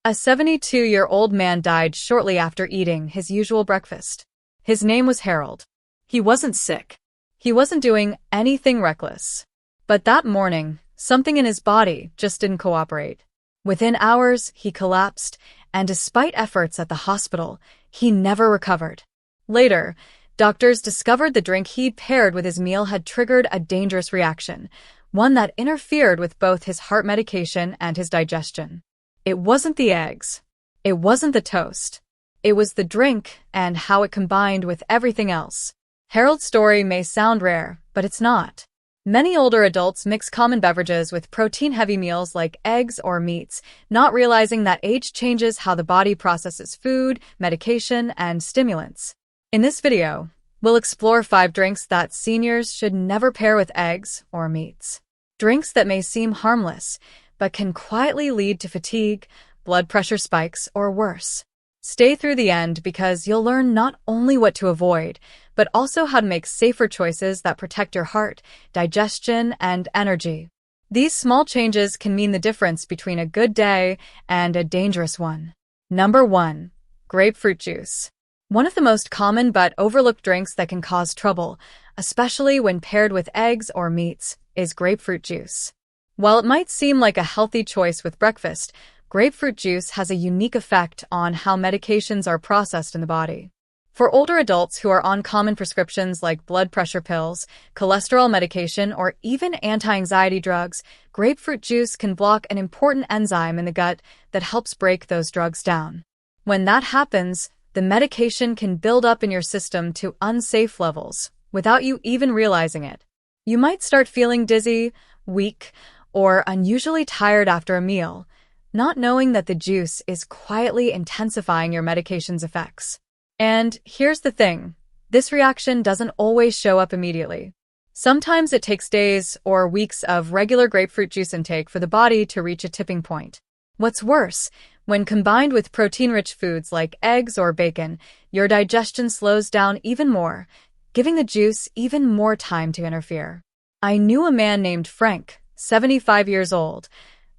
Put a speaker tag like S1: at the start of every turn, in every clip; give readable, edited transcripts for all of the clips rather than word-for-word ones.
S1: A 72-year-old man died shortly after eating his usual breakfast. His name was Harold. He wasn't sick. He wasn't doing anything reckless. But that morning, something in his body just didn't cooperate. Within hours, he collapsed, and despite efforts at the hospital, he never recovered. Later, doctors discovered the drink he'd paired with his meal had triggered a dangerous reaction, one that interfered with both his heart medication and his digestion. It wasn't the eggs. It wasn't the toast. It was the drink and how it combined with everything else. Harold's story may sound rare, but it's not. Many older adults mix common beverages with protein-heavy meals like eggs or meats, not realizing that age changes how the body processes food, medication, and stimulants. In this video, we'll explore 5 drinks that seniors should never pair with eggs or meats. Drinks that may seem harmless, but can quietly lead to fatigue, blood pressure spikes, or worse. Stay through the end because you'll learn not only what to avoid, but also how to make safer choices that protect your heart, digestion, and energy. These small changes can mean the difference between a good day and a dangerous one. Number 1. Grapefruit juice. One of the most common but overlooked drinks that can cause trouble, especially when paired with eggs or meats, is grapefruit juice. While it might seem like a healthy choice with breakfast, grapefruit juice has a unique effect on how medications are processed in the body. For older adults who are on common prescriptions like blood pressure pills, cholesterol medication, or even anti-anxiety drugs, grapefruit juice can block an important enzyme in the gut that helps break those drugs down. When that happens, the medication can build up in your system to unsafe levels without you even realizing it. You might start feeling dizzy, weak, or unusually tired after a meal, not knowing that the juice is quietly intensifying your medication's effects. And here's the thing, this reaction doesn't always show up immediately. Sometimes it takes days or weeks of regular grapefruit juice intake for the body to reach a tipping point. What's worse, when combined with protein-rich foods like eggs or bacon, your digestion slows down even more, giving the juice even more time to interfere. I knew a man named Frank, 75 years old,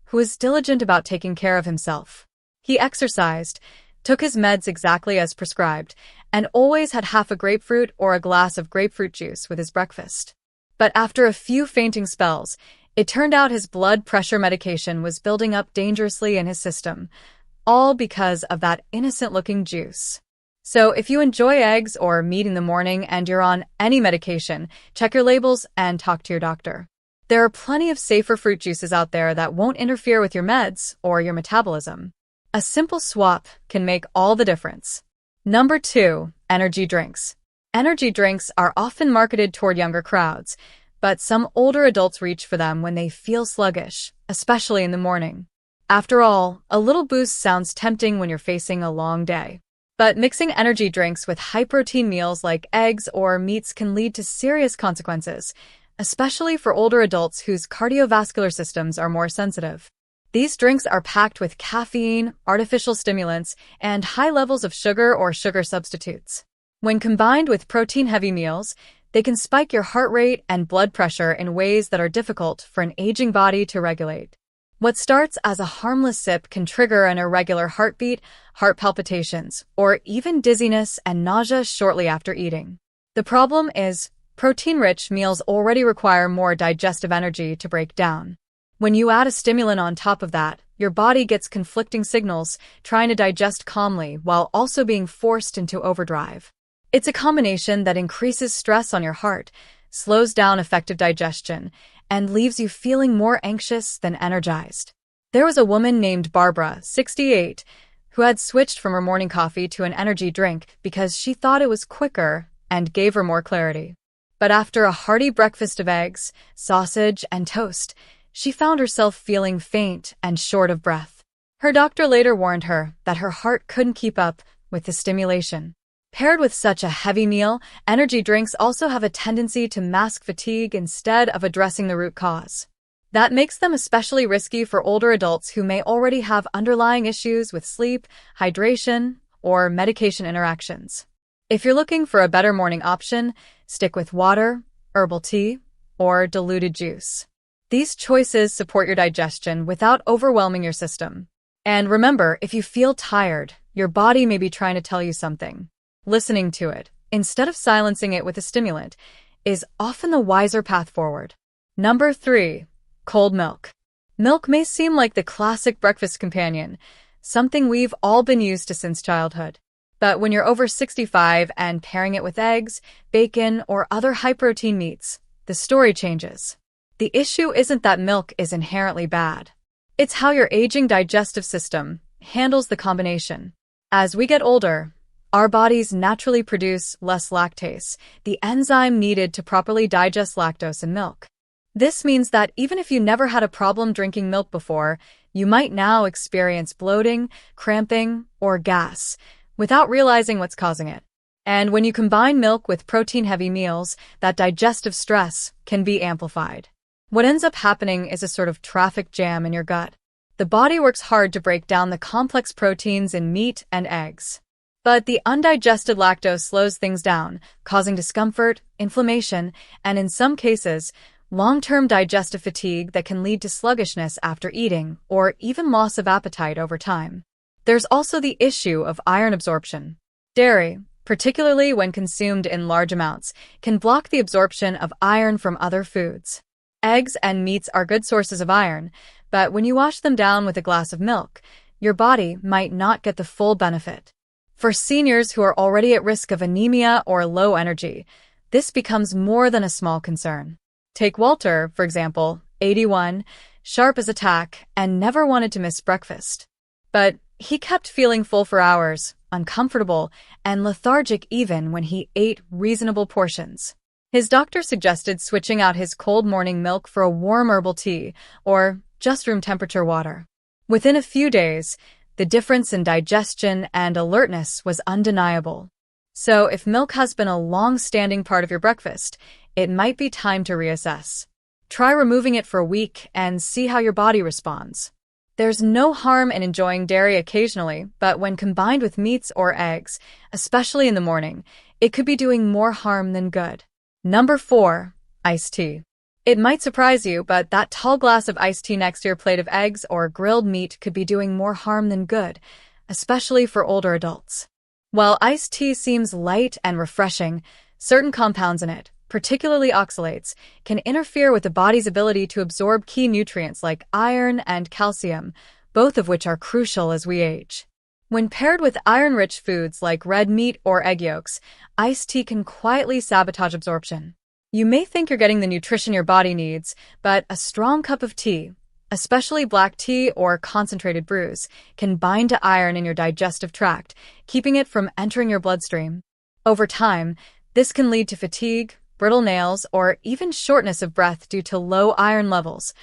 S1: who was diligent about taking care of himself. He exercised, took his meds exactly as prescribed, and always had half a grapefruit or a glass of grapefruit juice with his breakfast. But after a few fainting spells, it turned out his blood pressure medication was building up dangerously in his system, all because of that innocent-looking juice. So if you enjoy eggs or meat in the morning and you're on any medication, check your labels and talk to your doctor. There are plenty of safer fruit juices out there that won't interfere with your meds or your metabolism. A simple swap can make all the difference. Number 2. Energy drinks. Energy drinks are often marketed toward younger crowds, but some older adults reach for them when they feel sluggish, especially in the morning. After all, a little boost sounds tempting when you're facing a long day. But mixing energy drinks with high-protein meals like eggs or meats can lead to serious consequences, especially for older adults whose cardiovascular systems are more sensitive. These drinks are packed with caffeine, artificial stimulants, and high levels of sugar or sugar substitutes. When combined with protein-heavy meals, they can spike your heart rate and blood pressure in ways that are difficult for an aging body to regulate. What starts as a harmless sip can trigger an irregular heartbeat, heart palpitations, or even dizziness and nausea shortly after eating. The problem is, protein-rich meals already require more digestive energy to break down. When you add a stimulant on top of that, your body gets conflicting signals, trying to digest calmly while also being forced into overdrive. It's a combination that increases stress on your heart, slows down effective digestion, and leaves you feeling more anxious than energized. There was a woman named Barbara, 68, who had switched from her morning coffee to an energy drink because she thought it was quicker and gave her more clarity. But after a hearty breakfast of eggs, sausage, and toast, she found herself feeling faint and short of breath. Her doctor later warned her that her heart couldn't keep up with the stimulation. Paired with such a heavy meal, energy drinks also have a tendency to mask fatigue instead of addressing the root cause. That makes them especially risky for older adults who may already have underlying issues with sleep, hydration, or medication interactions. If you're looking for a better morning option, stick with water, herbal tea, or diluted juice. These choices support your digestion without overwhelming your system. And remember, if you feel tired, your body may be trying to tell you something. Listening to it, instead of silencing it with a stimulant, is often the wiser path forward. Number 3. Cold milk. Milk may seem like the classic breakfast companion, something we've all been used to since childhood. But when you're over 65 and pairing it with eggs, bacon, or other high-protein meats, the story changes. The issue isn't that milk is inherently bad. It's how your aging digestive system handles the combination. As we get older, our bodies naturally produce less lactase, the enzyme needed to properly digest lactose in milk. This means that even if you never had a problem drinking milk before, you might now experience bloating, cramping, or gas without realizing what's causing it. And when you combine milk with protein-heavy meals, that digestive stress can be amplified. What ends up happening is a sort of traffic jam in your gut. The body works hard to break down the complex proteins in meat and eggs. But the undigested lactose slows things down, causing discomfort, inflammation, and in some cases, long-term digestive fatigue that can lead to sluggishness after eating or even loss of appetite over time. There's also the issue of iron absorption. Dairy, particularly when consumed in large amounts, can block the absorption of iron from other foods. Eggs and meats are good sources of iron, but when you wash them down with a glass of milk, your body might not get the full benefit. For seniors who are already at risk of anemia or low energy, this becomes more than a small concern. Take Walter, for example, 81, sharp as a tack, and never wanted to miss breakfast. But he kept feeling full for hours, uncomfortable, and lethargic even when he ate reasonable portions. His doctor suggested switching out his cold morning milk for a warm herbal tea or just room temperature water. Within a few days, the difference in digestion and alertness was undeniable. So if milk has been a long-standing part of your breakfast, it might be time to reassess. Try removing it for a week and see how your body responds. There's no harm in enjoying dairy occasionally, but when combined with meats or eggs, especially in the morning, it could be doing more harm than good. Number 4. Iced tea. It might surprise you, but that tall glass of iced tea next to your plate of eggs or grilled meat could be doing more harm than good, especially for older adults. While iced tea seems light and refreshing, certain compounds in it, particularly oxalates, can interfere with the body's ability to absorb key nutrients like iron and calcium, both of which are crucial as we age. When paired with iron-rich foods like red meat or egg yolks, iced tea can quietly sabotage absorption. You may think you're getting the nutrition your body needs, but a strong cup of tea, especially black tea or concentrated brews, can bind to iron in your digestive tract, keeping it from entering your bloodstream. Over time, this can lead to fatigue, brittle nails, or even shortness of breath due to low iron levels,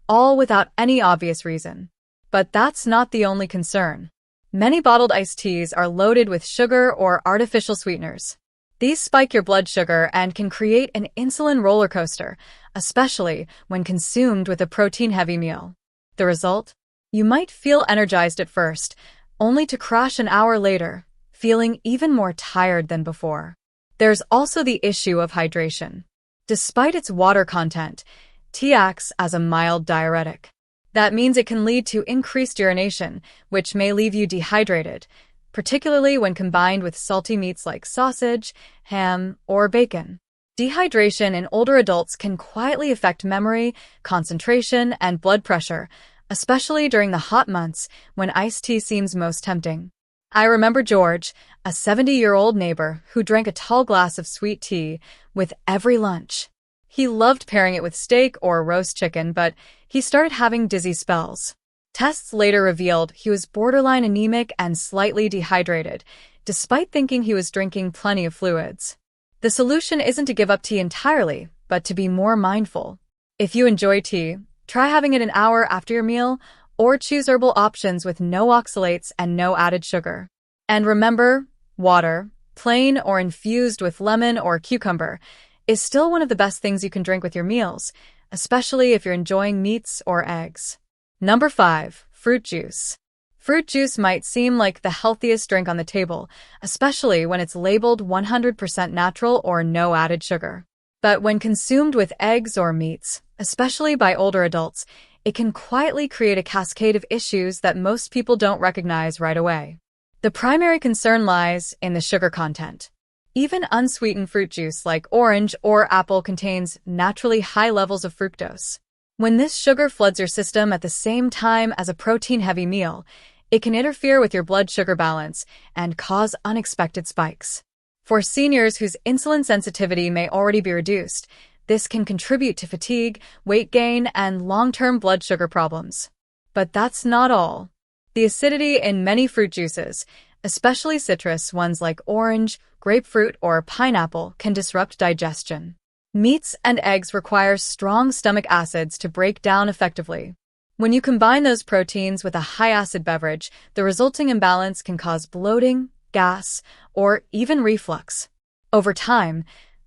S1: all without any obvious reason. But that's not the only concern. Many bottled iced teas are loaded with sugar or artificial sweeteners. These spike your blood sugar and can create an insulin roller coaster, especially when consumed with a protein-heavy meal. The result? You might feel energized at first, only to crash an hour later, feeling even more tired than before. There's also the issue of hydration. Despite its water content, tea acts as a mild diuretic. That means it can lead to increased urination, which may leave you dehydrated, particularly when combined with salty meats like sausage, ham, or bacon. Dehydration in older adults can quietly affect memory, concentration, and blood pressure, especially during the hot months when iced tea seems most tempting. I remember George, a 70-year-old neighbor who drank a tall glass of sweet tea with every lunch. He loved pairing it with steak or roast chicken, but he started having dizzy spells. Tests later revealed he was borderline anemic and slightly dehydrated, despite thinking he was drinking plenty of fluids. The solution isn't to give up tea entirely, but to be more mindful. If you enjoy tea, try having it an hour after your meal, or choose herbal options with no oxalates and no added sugar. And remember, water, plain or infused with lemon or cucumber, is still one of the best things you can drink with your meals, especially if you're enjoying meats or eggs. Number 5. Fruit juice. Fruit juice might seem like the healthiest drink on the table, especially when it's labeled 100% natural or no added sugar. But when consumed with eggs or meats, especially by older adults, it can quietly create a cascade of issues that most people don't recognize right away. The primary concern lies in the sugar content. Even unsweetened fruit juice like orange or apple contains naturally high levels of fructose. When this sugar floods your system at the same time as a protein-heavy meal, it can interfere with your blood sugar balance and cause unexpected spikes. For seniors whose insulin sensitivity may already be reduced, this can contribute to fatigue, weight gain, and long-term blood sugar problems. But that's not all. The acidity in many fruit juices, especially citrus ones like orange, grapefruit, or pineapple, can disrupt digestion. Meats and eggs require strong stomach acids to break down effectively. When you combine those proteins with a high-acid beverage, the resulting imbalance can cause bloating, gas, or even reflux. Over time,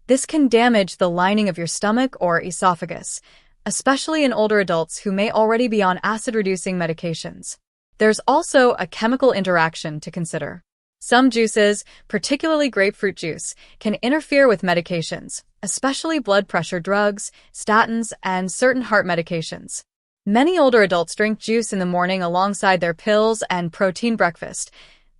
S1: this can damage the lining of your stomach or esophagus, especially in older adults who may already be on acid-reducing medications. There's also a chemical interaction to consider. Some juices, particularly grapefruit juice, can interfere with medications, especially blood pressure drugs, statins, and certain heart medications. Many older adults drink juice in the morning alongside their pills and protein breakfast,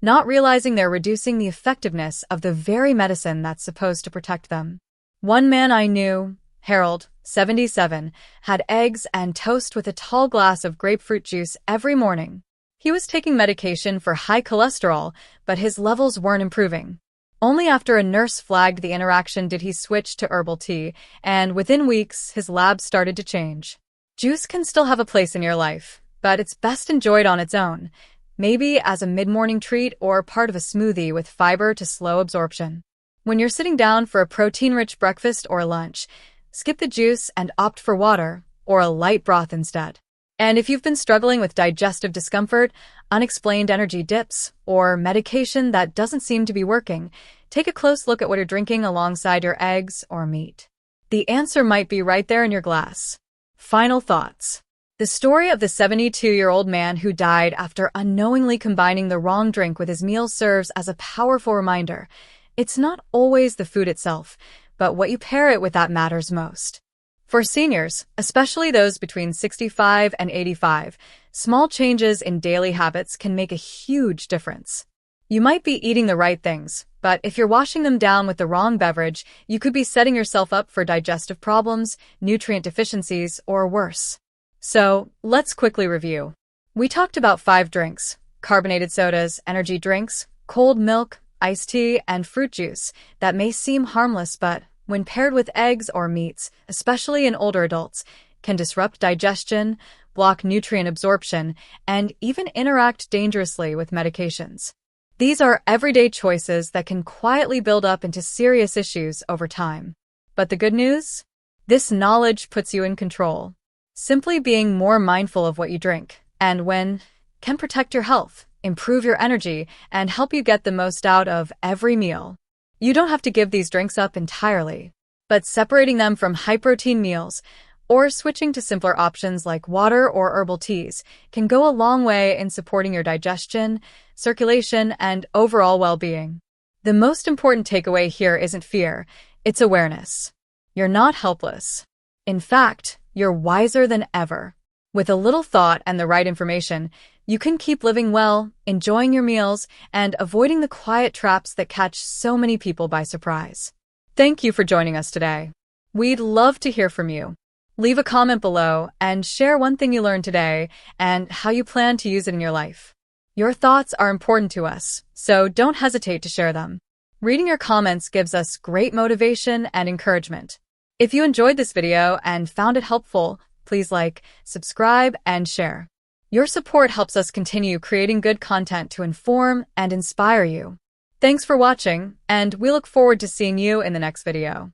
S1: not realizing they're reducing the effectiveness of the very medicine that's supposed to protect them. One man I knew, Harold, 77, had eggs and toast with a tall glass of grapefruit juice every morning. He was taking medication for high cholesterol, but his levels weren't improving. Only after a nurse flagged the interaction did he switch to herbal tea, and within weeks, his labs started to change. Juice can still have a place in your life, but it's best enjoyed on its own, maybe as a mid-morning treat or part of a smoothie with fiber to slow absorption. When you're sitting down for a protein-rich breakfast or lunch, skip the juice and opt for water or a light broth instead. And if you've been struggling with digestive discomfort, unexplained energy dips, or medication that doesn't seem to be working, take a close look at what you're drinking alongside your eggs or meat. The answer might be right there in your glass. Final thoughts. The story of the 72-year-old man who died after unknowingly combining the wrong drink with his meal serves as a powerful reminder. It's not always the food itself, but what you pair it with that matters most. For seniors, especially those between 65 and 85, small changes in daily habits can make a huge difference. You might be eating the right things, but if you're washing them down with the wrong beverage, you could be setting yourself up for digestive problems, nutrient deficiencies, or worse. So, let's quickly review. We talked about 5 drinks: carbonated sodas, energy drinks, cold milk, iced tea, and fruit juice that may seem harmless but, when paired with eggs or meats, especially in older adults, can disrupt digestion, block nutrient absorption, and even interact dangerously with medications. These are everyday choices that can quietly build up into serious issues over time. But the good news? This knowledge puts you in control. Simply being more mindful of what you drink and when can protect your health, improve your energy, and help you get the most out of every meal. You don't have to give these drinks up entirely, but separating them from high-protein meals or switching to simpler options like water or herbal teas can go a long way in supporting your digestion, circulation, and overall well-being. The most important takeaway here isn't fear, it's awareness. You're not helpless. In fact, you're wiser than ever. With a little thought and the right information, you can keep living well, enjoying your meals, and avoiding the quiet traps that catch so many people by surprise. Thank you for joining us today. We'd love to hear from you. Leave a comment below and share one thing you learned today and how you plan to use it in your life. Your thoughts are important to us, so don't hesitate to share them. Reading your comments gives us great motivation and encouragement. If you enjoyed this video and found it helpful, please like, subscribe, and share. Your support helps us continue creating good content to inform and inspire you. Thanks for watching, and we look forward to seeing you in the next video.